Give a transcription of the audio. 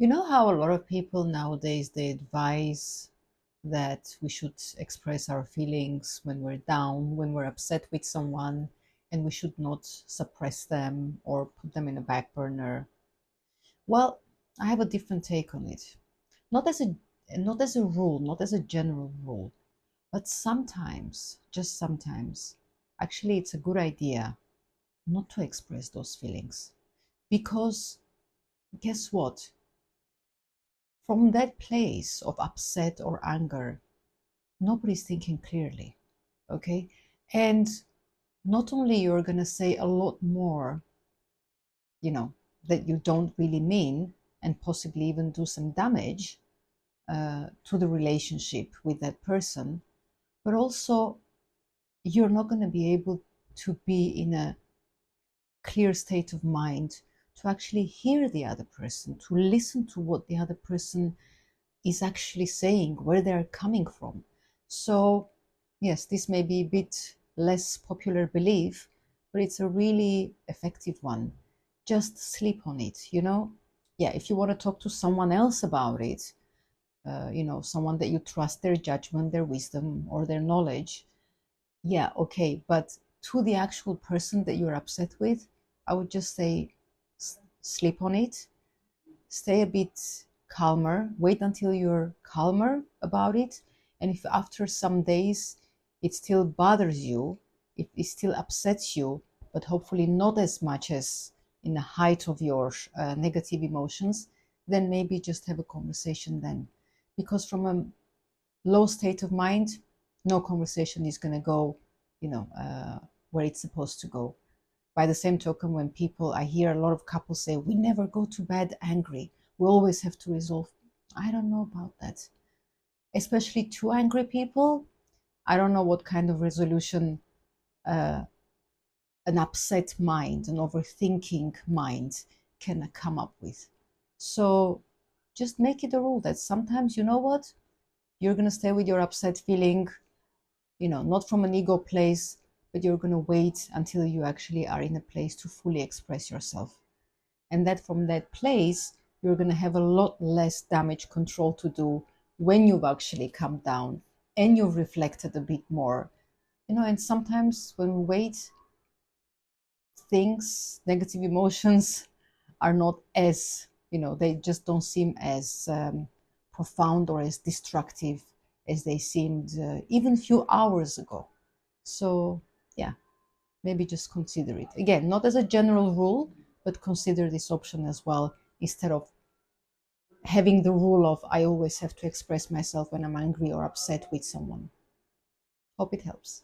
You know how a lot of people nowadays they advise that we should express our feelings when we're down, when we're upset with someone, and we should not suppress them or put them in a back burner. Well, I have a different take on it. Not as a not as a rule, not as a general rule, but sometimes, just sometimes, actually it's a good idea not to express those feelings. Because guess what? From that place of upset or anger, nobody's thinking clearly. Okay. And not only you're going to say a lot more, you know, that you don't really mean, and possibly even do some damage to the relationship with that person, but also you're not going to be able to be in a clear state of mind to actually hear the other person, to listen to what the other person is actually saying, where they're coming from. So, yes, this may be a bit less popular belief, but it's a really effective one. Just sleep on it, you know? Yeah, if you want to talk to someone else about it, someone that you trust their judgment, their wisdom, or their knowledge, yeah, okay. But to the actual person that you're upset with, I would just say sleep on it, stay a bit calmer, wait until you're calmer about it. And if after some days it still bothers you, if it still upsets you, but hopefully not as much as in the height of your negative emotions, then maybe just have a conversation then. Because from a low state of mind, no conversation is going to go, where it's supposed to go. By the same token, when people, I hear a lot of couples say, we never go to bed angry. We always have to resolve. I don't know about that. Especially two angry people. I don't know what kind of resolution uh, an upset mind, an overthinking mind can come up with. So just make it a rule that sometimes, you know what, you're going to stay with your upset feeling, not from an ego place, but you're going to wait until you actually are in a place to fully express yourself. And that from that place, you're going to have a lot less damage control to do when you've actually come down and you've reflected a bit more. And sometimes when we wait, things, negative emotions are not as, they just don't seem as profound or as destructive as they seemed even a few hours ago. So, yeah, maybe just consider it. Again, not as a general rule, but consider this option as well instead of having the rule of I always have to express myself when I'm angry or upset with someone. Hope it helps.